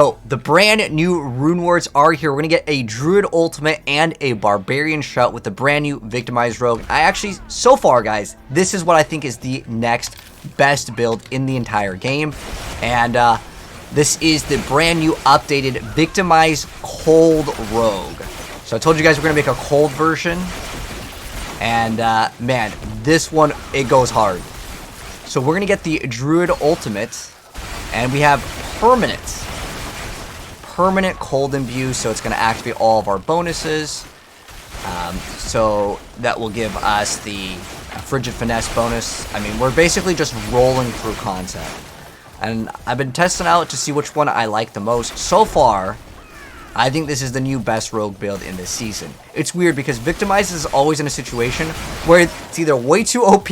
So, the brand new Runewords are here. We're going to get a Druid Ultimate and a Barbarian Shout with the brand new Victimized Rogue. I actually, so far, guys, this is what I think is the next best build in the entire game. And this is the brand new updated Victimized Cold Rogue. So I told you guys we're going to make a cold version. And, man, this one, it goes hard. So we're going to get the Druid Ultimate. And we have permanent cold imbue, so it's going to activate all of our bonuses. So that will give us the frigid finesse bonus. I mean, we're basically just rolling through content. And I've been testing out to see which one I like the most. So far, I think this is the new best rogue build in this season. It's weird because Victimize is always in a situation where it's either way too OP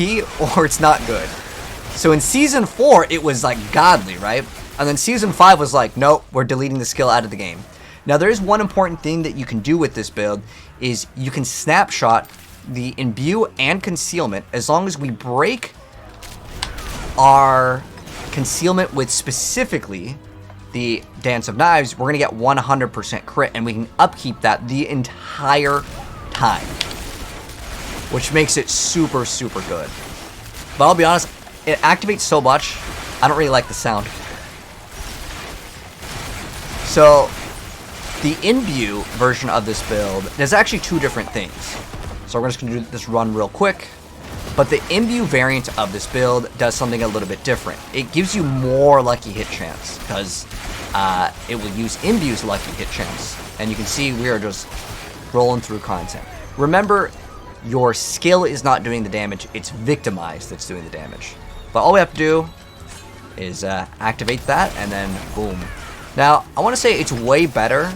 or it's not good. So in Season 4, it was like godly, right? And then Season 5 was like, nope, we're deleting the skill out of the game. Now, there is one important thing that you can do with this build, is you can snapshot the Imbue and Concealment. As long as we break our Concealment with specifically the Dance of Knives, we're going to get 100% crit, and we can upkeep that the entire time. Which makes it super, super good. But I'll be honest, it activates so much, I don't really like the sound. So, the Imbue version of this build, there's actually two different things. So we're just going to do this run real quick. But the Imbue variant of this build does something a little bit different. It gives you more lucky hit chance, because it will use Imbue's lucky hit chance. And you can see we are just rolling through content. Remember, your skill is not doing the damage, it's Victimized that's doing the damage. But all we have to do is activate that, and then boom. Now, I want to say it's way better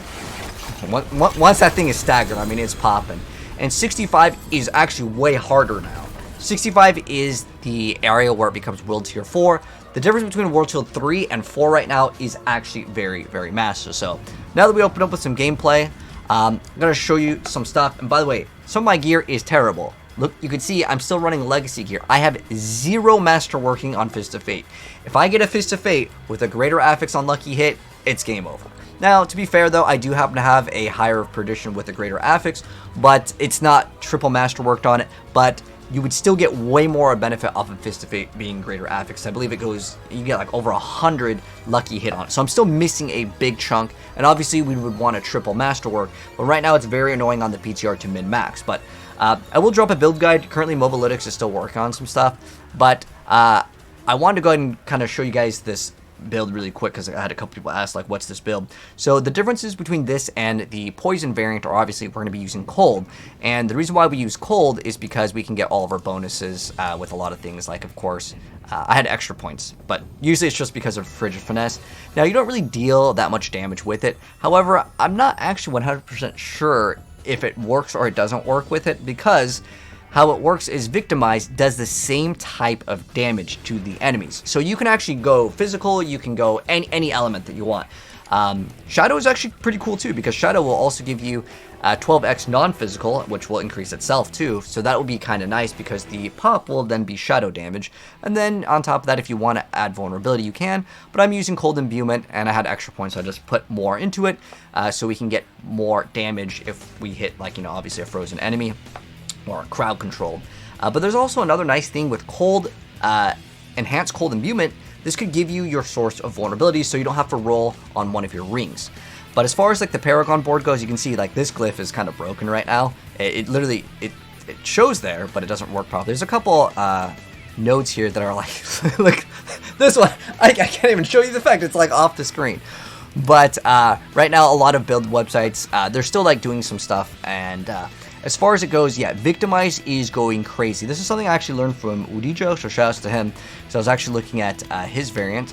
once that thing is staggered. I mean, it's popping. And 65 is actually way harder now. 65 is the area where it becomes World Tier 4. The difference between World Tier 3 and 4 right now is actually very, very massive. So, now that we open up with some gameplay, I'm going to show you some stuff. And by the way, some of my gear is terrible. Look, you can see I'm still running Legacy gear. I have 0 Masterworking on Fist of Fate. If I get a Fist of Fate with a Greater Affix on Lucky Hit, it's game over. Now, to be fair though, I do happen to have a Higher of Perdition with a Greater Affix, but it's not triple Masterworked on it, but you would still get way more benefit off of Fist of Fate being Greater Affix. I believe it goes, you get like over 100 Lucky Hit on it. So I'm still missing a big chunk, and obviously we would want a triple Masterwork, but right now it's very annoying on the PTR to min-max. But I will drop a build guide. Currently Mobalytics is still working on some stuff, but I wanted to go ahead and kind of show you guys this build really quick, because I had a couple people ask like, what's this build? So the differences between this and the poison variant are obviously we're going to be using cold, and the reason why we use cold is because we can get all of our bonuses with a lot of things, like of course I had extra points, but usually it's just because of frigid finesse. Now, you don't really deal that much damage with it. However, I'm not actually 100% sure if it works or it doesn't work with it, because how it works is Victimize does the same type of damage to the enemies. So you can actually go physical, you can go any element that you want. Shadow is actually pretty cool too, because Shadow will also give you 12x non-physical, which will increase itself too. So that will be kind of nice, because the pop will then be shadow damage. And then on top of that, if you want to add vulnerability, you can. But I'm using cold imbuement, and I had extra points, so I just put more into it, so we can get more damage if we hit, like, you know, obviously a frozen enemy or crowd controlled. But there's also another nice thing with cold, enhanced cold imbuement. This could give you your source of vulnerability, so you don't have to roll on one of your rings. But as far as like the Paragon board goes, you can see like this glyph is kind of broken right now. It literally shows there, but it doesn't work properly. There's a couple nodes here that are like, look, this one, I can't even show you the fact it's like off the screen. But right now, a lot of build websites, they're still like doing some stuff, and as far as it goes, yeah, Victimize is going crazy. This is something I actually learned from Yugioh, so shout outs to him. So I was actually looking at his variant,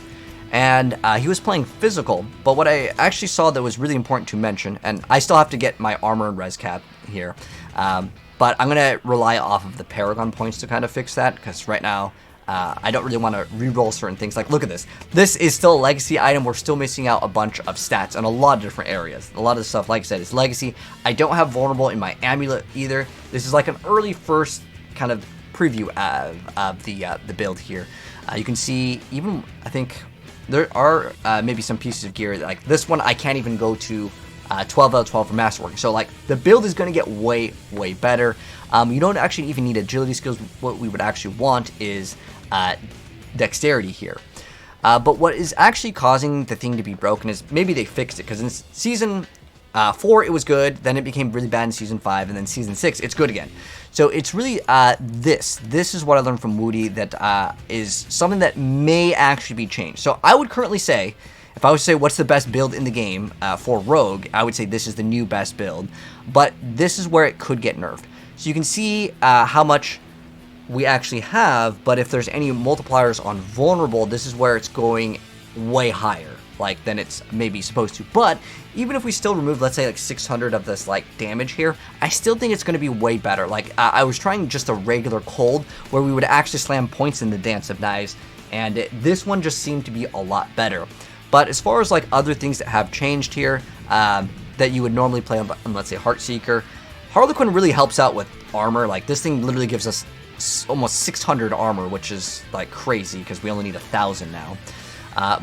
and he was playing physical. But what I actually saw that was really important to mention, and I still have to get my armor and res cap here, but I'm going to rely off of the Paragon points to kind of fix that, because right now, I don't really want to re-roll certain things. Like, look at this. This is still a legacy item. We're still missing out a bunch of stats in a lot of different areas. A lot of the stuff, like I said, is legacy. I don't have vulnerable in my amulet either. This is like an early first kind of preview of the build here. You can see even, I think, there are maybe some pieces of gear, like this one I can't even go to 12 out of 12 for masterworking. So like the build is going to get way better. You don't actually even need agility skills. What we would actually want is dexterity here. But what is actually causing the thing to be broken is maybe they fixed it, because in season 4 it was good, then it became really bad in season 5, and then season 6 it's good again. So it's really this is what I learned from Moody, that is something that may actually be changed. So I would currently say, if I was to say what's the best build in the game for Rogue, I would say this is the new best build, but this is where it could get nerfed. So you can see how much we actually have, but if there's any multipliers on vulnerable, this is where it's going way higher, like, than it's maybe supposed to. But even if we still remove, let's say, like 600 of this like damage here, I still think it's going to be way better. Like I was trying just a regular cold where we would actually slam points in the Dance of Knives, and this one just seemed to be a lot better. But as far as like other things that have changed here that you would normally play on, let's say, Heartseeker, Harlequin really helps out with armor. Like this thing literally gives us almost 600 armor, which is like crazy because we only need 1,000 now.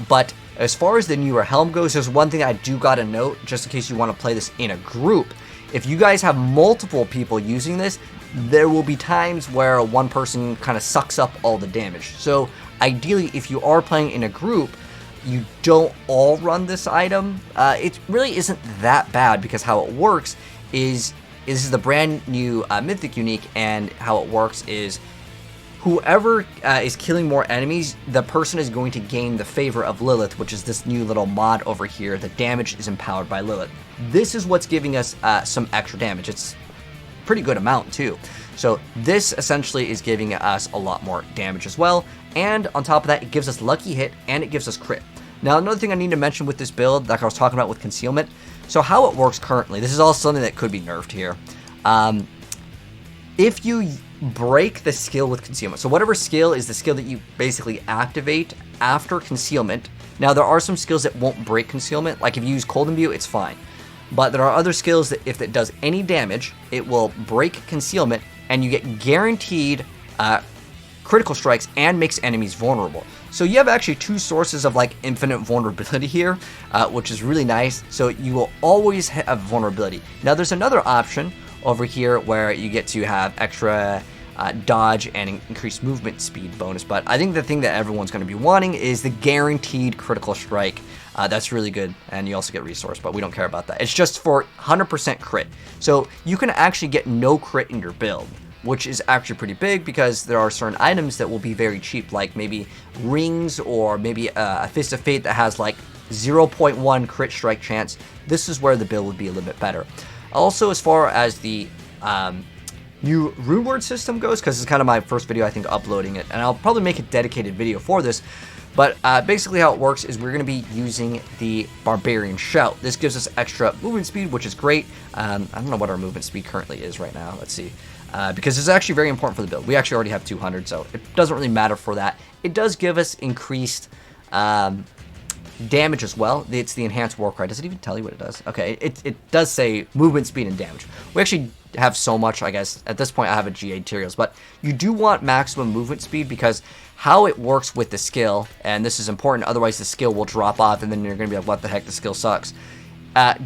But as far as the newer helm goes, there's one thing I do gotta note, just in case you want to play this in a group. If you guys have multiple people using this, there will be times where one person kind of sucks up all the damage. So ideally, if you are playing in a group, you don't all run this item. It really isn't that bad, because how it works is this is the brand new Mythic Unique, and how it works is whoever is killing more enemies, the person is going to gain the favor of Lilith, which is this new little mod over here. The damage is empowered by Lilith. This is what's giving us some extra damage. It's a pretty good amount too. So this essentially is giving us a lot more damage as well. And on top of that, it gives us lucky hit and it gives us crit. Now, another thing I need to mention with this build, like I was talking about with Concealment, so how it works currently, this is all something that could be nerfed here. If you break the skill with Concealment, so whatever skill is the skill that you basically activate after Concealment. Now, there are some skills that won't break Concealment, like if you use Cold Imbue, it's fine. But there are other skills that if it does any damage, it will break Concealment, and you get guaranteed critical strikes and makes enemies vulnerable. So you have actually two sources of like infinite vulnerability here, which is really nice. So you will always have vulnerability. Now there's another option over here where you get to have extra dodge and increased movement speed bonus, but I think the thing that everyone's going to be wanting is the guaranteed critical strike. That's really good, and you also get resource, but we don't care about that. It's just for 100% crit. So you can actually get no crit in your build, which is actually pretty big, because there are certain items that will be very cheap, like maybe rings, or maybe a Fist of Fate that has like 0.1 crit strike chance. This is where the build would be a little bit better. Also, as far as the new Runeword system goes, because it's kind of my first video, I think, uploading it, and I'll probably make a dedicated video for this, but basically how it works is we're going to be using the Barbarian Shout. This gives us extra movement speed, which is great. I don't know what our movement speed currently is right now. Let's see. Because it's actually very important for the build. We actually already have 200, so it doesn't really matter for that. It does give us increased damage as well. It's the enhanced war cry. Does it even tell you what it does? Okay, it does say movement speed and damage. We actually have so much, I guess. At this point, I have a GA materials, but you do want maximum movement speed, because how it works with the skill, and this is important, otherwise the skill will drop off, and then you're going to be like, what the heck, the skill sucks.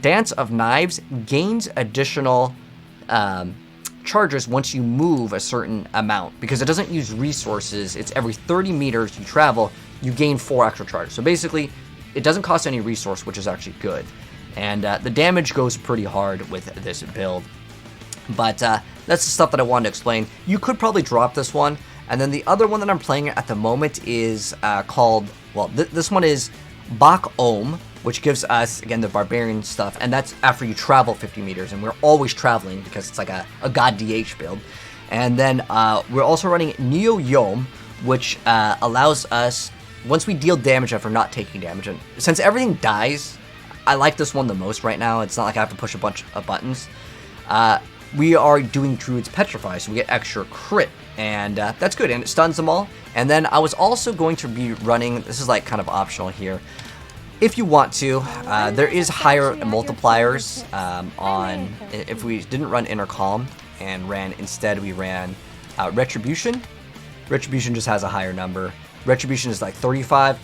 Dance of Knives gains additional charges once you move a certain amount, because it doesn't use resources. It's every 30 meters you travel, you gain 4 extra charges. So basically, it doesn't cost any resource, which is actually good. And the damage goes pretty hard with this build. But that's the stuff that I wanted to explain. You could probably drop this one. And then the other one that I'm playing at the moment is called, well, this one is Bak Ohm, which gives us, again, the Barbarian stuff, and that's after you travel 50 meters, and we're always traveling because it's like a God DH build. And then we're also running Yugioh, which allows us, once we deal damage after not taking damage, and since everything dies, I like this one the most right now. It's not like I have to push a bunch of buttons. We are doing Druid's Petrify, so we get extra crit, and that's good, and it stuns them all. And then I was also going to be running, this is like kind of optional here, if you want to, there is higher multipliers on, if we didn't run Intercalm and instead we ran Retribution. Retribution just has a higher number. Retribution is like 35.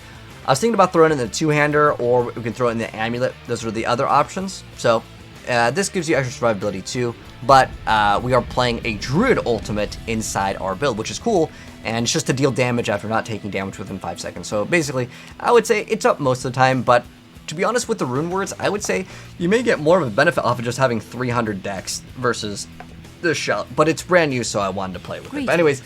I was thinking about throwing in the two-hander, or we can throw it in the amulet. Those are the other options. So this gives you extra survivability too, but we are playing a druid ultimate inside our build, which is cool, and it's just to deal damage after not taking damage within 5 seconds. So basically, I would say it's up most of the time, but to be honest with the rune words, I would say you may get more of a benefit off of just having 300 dex versus the shell, but it's brand new, so I wanted to play with it. But anyways,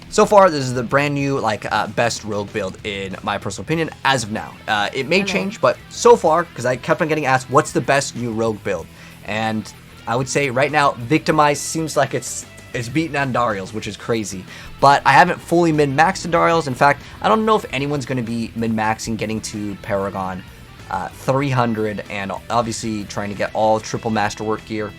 so far, this is the brand new, like, best rogue build in my personal opinion as of now. It may change, but so far, because I kept on getting asked, what's the best new rogue build? And I would say right now, Victimize seems like it's beaten on Dariel's, which is crazy. But I haven't fully min-maxed Dariel's. In fact, I don't know if anyone's going to be min-maxing getting to Paragon 300, and obviously trying to get all triple masterwork gear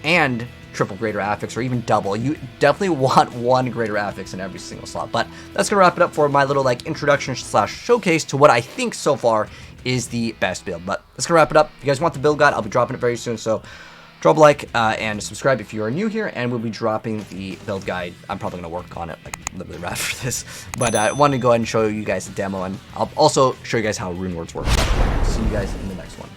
and triple greater affix, or even double. You definitely want 1 greater affix in every single slot. But that's gonna wrap it up for my little like introduction / showcase to what I think so far is the best build. But that's gonna wrap it up. If you guys want the build guide, I'll be dropping it very soon, so drop a like and subscribe if you are new here, and we'll be dropping the build guide. I'm probably gonna work on it like literally right after this, but I wanted to go ahead and show you guys the demo, and I'll also show you guys how rune words work. See you guys in the next one.